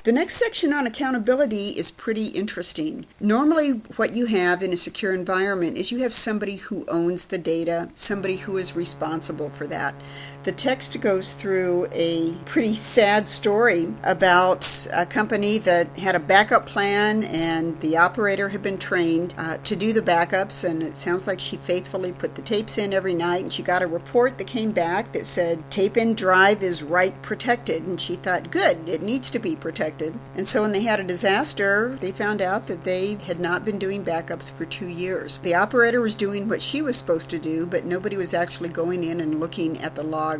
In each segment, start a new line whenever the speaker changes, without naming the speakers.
The next section on accountability is pretty interesting. Normally what you have in a secure environment is you have somebody who owns the data, somebody who is responsible for that. The text goes through a pretty sad story about a company that had a backup plan, and the operator had been trained to do the backups, and it sounds like she faithfully put the tapes in every night, and she got a report that came back that said tape in drive is write protected, and she thought, good, it needs to be protected. And so when they had a disaster, they found out that they had not been doing backups for 2 years. The operator was doing what she was supposed to do, but nobody was actually going in and looking at the logs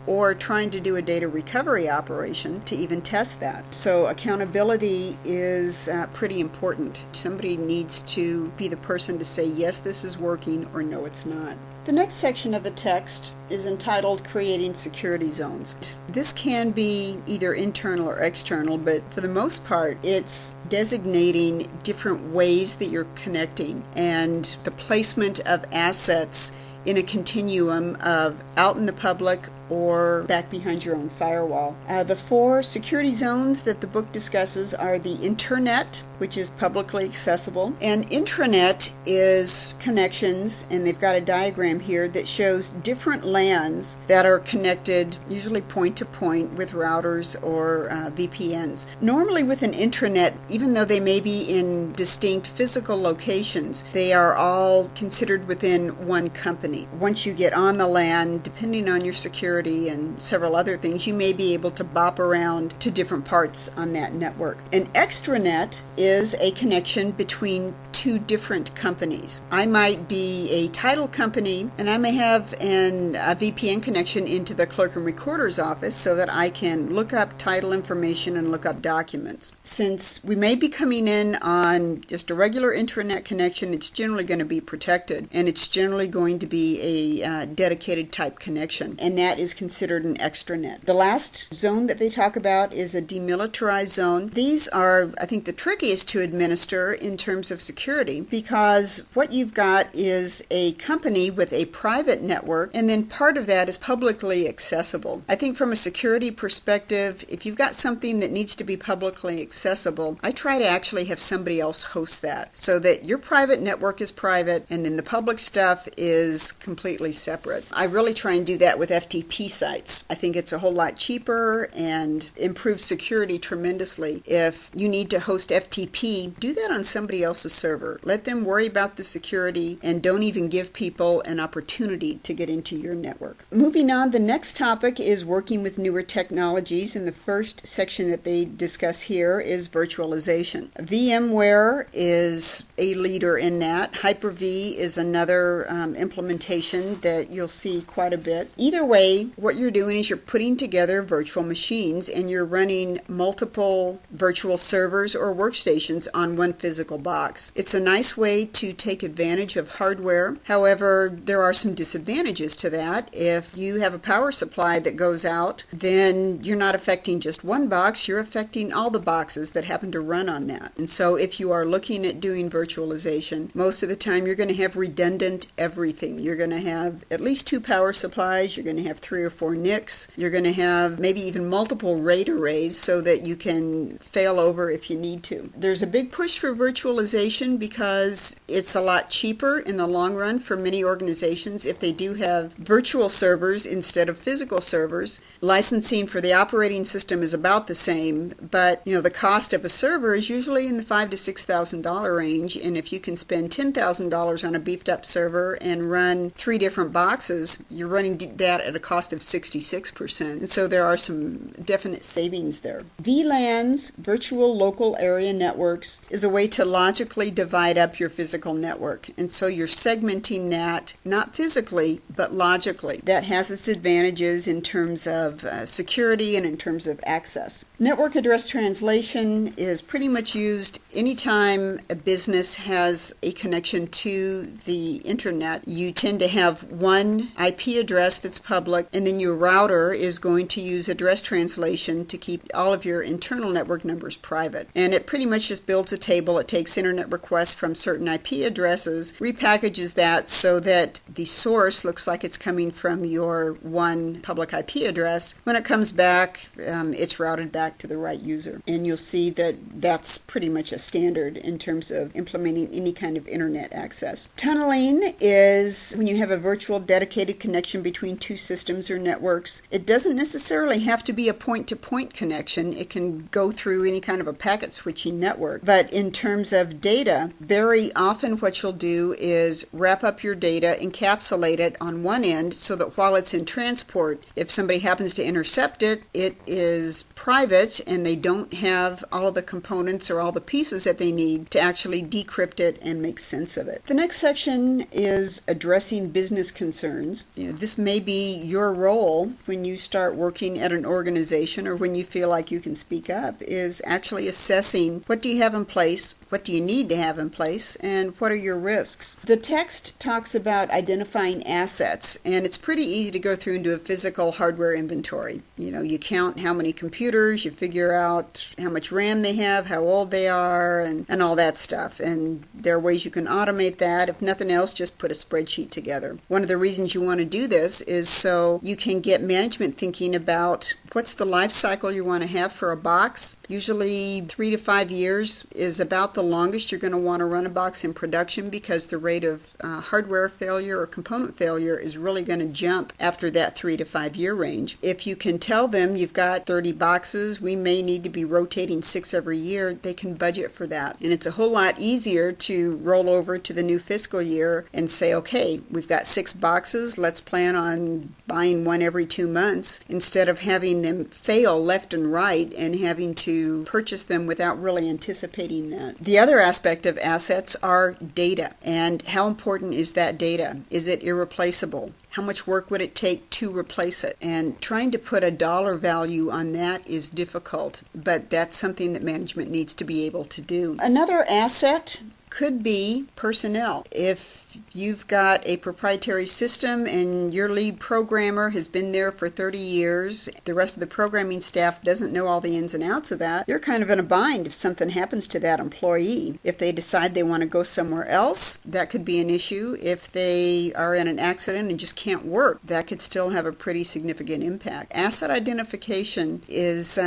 or trying to do a data recovery operation to even test that. So accountability is pretty important. Somebody needs to be the person to say, yes, this is working, or no, it's not. The next section of the text is entitled Creating Security Zones. This can be either internal or external, but for the most part, it's designating different ways that you're connecting and the placement of assets in a continuum of out in the public or back behind your own firewall. The 4 security zones that the book discusses are the internet, which is publicly accessible, and intranet is connections, and they've got a diagram here that shows different LANs that are connected, usually point to point with routers or VPNs. Normally with an intranet, even though they may be in distinct physical locations, they are all considered within one company. Once you get on the LAN, depending on your security and several other things, you may be able to bop around to different parts on that network. An extranet is a connection between 2 different companies. I might be a title company, and I may have a VPN connection into the clerk and recorder's office so that I can look up title information and look up documents. Since we may be coming in on just a regular intranet connection, it's generally going to be protected, and it's generally going to be a dedicated type connection, and that is considered an extranet. The last zone that they talk about is a demilitarized zone. These are, I think, the trickiest to administer in terms of security, because what you've got is a company with a private network, and then part of that is publicly accessible. I think from a security perspective, if you've got something that needs to be publicly accessible, I try to actually have somebody else host that so that your private network is private and then the public stuff is completely separate. I really try and do that with FTP sites. I think it's a whole lot cheaper and improves security tremendously. If you need to host FTP, do that on somebody else's server. Let them worry about the security and don't even give people an opportunity to get into your network. Moving on, the next topic is working with newer technologies, and the first section that they discuss here is virtualization. VMware is a leader in that. Hyper-V is another implementation that you'll see quite a bit. Either way, what you're doing is you're putting together virtual machines and you're running multiple virtual servers or workstations on one physical box. It's a nice way to take advantage of hardware. However, there are some disadvantages to that. If you have a power supply that goes out, then you're not affecting just one box, you're affecting all the boxes that happen to run on that. And so if you are looking at doing virtualization, most of the time you're going to have redundant everything. You're going to have at least 2 power supplies, you're going to have 3 or 4 NICs, you're going to have maybe even multiple RAID arrays so that you can fail over if you need to. There's a big push for virtualization because it's a lot cheaper in the long run for many organizations if they do have virtual servers instead of physical servers. Licensing for the operating system is about the same, but the cost of a server is usually in the $5,000 to $6,000 range, and if you can spend $10,000 on a beefed up server and run 3 different boxes, you're running that at a cost of 66%, and so there are some definite savings there. VLANs, virtual local area networks, is a way to logically divide up your physical network, and so you're segmenting that not physically but logically. That has its advantages in terms of security and in terms of access. Network address translation is pretty much used anytime a business has a connection to the internet. You tend to have one IP address that's public, and then your router is going to use address translation to keep all of your internal network numbers private. And it pretty much just builds a table. It takes internet requests requests from certain IP addresses, repackages that so that the source looks like it's coming from your one public IP address. When it comes back, it's routed back to the right user. And you'll see that that's pretty much a standard in terms of implementing any kind of internet access. Tunneling is when you have a virtual dedicated connection between two systems or networks. It doesn't necessarily have to be a point-to-point connection. It can go through any kind of a packet switching network. But in terms of data, very often what you'll do is wrap up your data, encapsulate it on one end so that while it's in transport, if somebody happens to intercept it, it is private and they don't have all of the components or all the pieces that they need to actually decrypt it and make sense of it. The next section is addressing business concerns. This may be your role when you start working at an organization or when you feel like you can speak up, is actually assessing what do you have in place, what do you need to have in place, and what are your risks. The text talks about identifying assets, and it's pretty easy to go through and do a physical hardware inventory. You count how many computers, you figure out how much RAM they have, how old they are, and all that stuff. And there are ways you can automate that. If nothing else, just put a spreadsheet together. One of the reasons you want to do this is so you can get management thinking about what's the life cycle you want to have for a box. Usually 3 to 5 years is about the longest you're going to want to run a box in production, because the rate of hardware failure or component failure is really going to jump after that 3 to 5 year range. If you can tell them you've got 30 boxes, we may need to be rotating 6 every year, they can budget for that. And it's a whole lot easier to roll over to the new fiscal year and say, okay, we've got 6 boxes, let's plan on buying one every 2 months, instead of having them fail left and right and having to purchase them without really anticipating that. The other aspect of assets are data. And how important is that data? Is it irreplaceable? How much work would it take to replace it? And trying to put a dollar value on that is difficult, but that's something that management needs to be able to do. Another asset could be personnel. If you've got a proprietary system and your lead programmer has been there for 30 years, the rest of the programming staff doesn't know all the ins and outs of that, you're kind of in a bind if something happens to that employee. If they decide they want to go somewhere else, that could be an issue. If they are in an accident and just can't work, that could still have a pretty significant impact. Asset identification is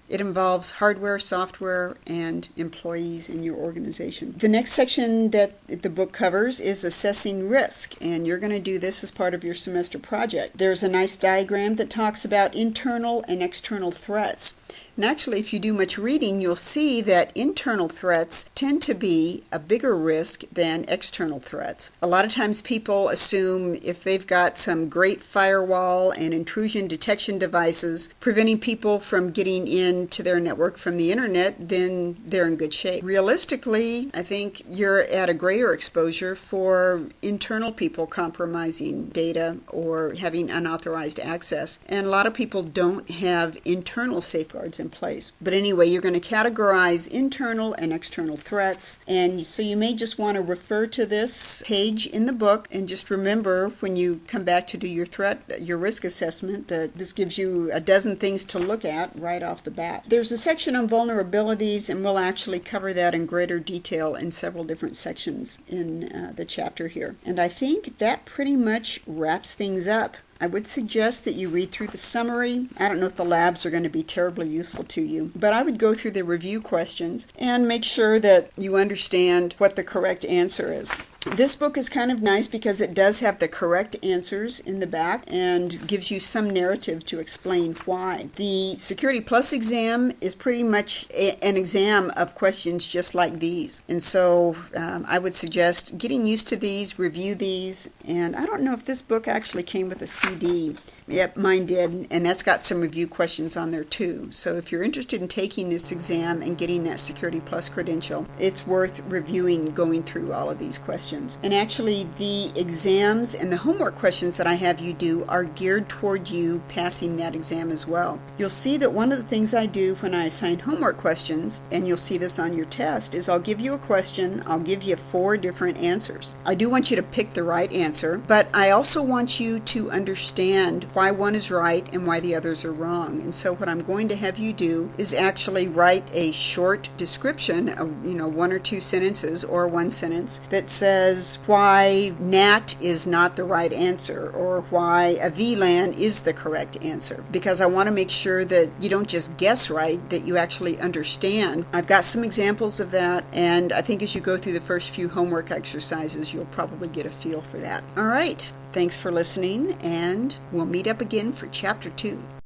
it involves hardware, software, and employees in your organization. The next section that the book covers is assessing risk, and you're going to do this as part of your semester project. There's a nice diagram that talks about internal and external threats. And actually, if you do much reading, you'll see that internal threats tend to be a bigger risk than external threats. A lot of times people assume if they've got some great firewall and intrusion detection devices preventing people from getting into their network from the internet, then they're in good shape. Realistically, I think you're at a greater exposure for internal people compromising data or having unauthorized access. And a lot of people don't have internal safeguards in place. But anyway, you're going to categorize internal and external threats, and so you may just want to refer to this page in the book and just remember when you come back to do your risk assessment, that this gives you a dozen things to look at right off the bat. There's a section on vulnerabilities, and we'll actually cover that in greater detail in several different sections in the chapter here. And I think that pretty much wraps things up. I would suggest that you read through the summary. I don't know if the labs are going to be terribly useful to you, but I would go through the review questions and make sure that you understand what the correct answer is. This book is kind of nice because it does have the correct answers in the back and gives you some narrative to explain why. The Security Plus exam is pretty much an exam of questions just like these. And so I would suggest getting used to these, review these, and I don't know if this book actually came with a CD. Yep, mine did, and that's got some review questions on there too. So if you're interested in taking this exam and getting that Security Plus credential, it's worth reviewing, going through all of these questions. And actually, the exams and the homework questions that I have you do are geared toward you passing that exam as well. You'll see that one of the things I do when I assign homework questions, and you'll see this on your test, is I'll give you a question, I'll give you 4 different answers. I do want you to pick the right answer, but I also want you to understand why one is right and why the others are wrong. And so what I'm going to have you do is actually write a short description of, 1 or 2 sentences or 1 sentence that says why NAT is not the right answer or why a VLAN is the correct answer, because I want to make sure that you don't just guess right, that you actually understand. I've got some examples of that, and I think as you go through the first few homework exercises, you'll probably get a feel for that. All right, thanks for listening, and we'll meet up again for Chapter 2.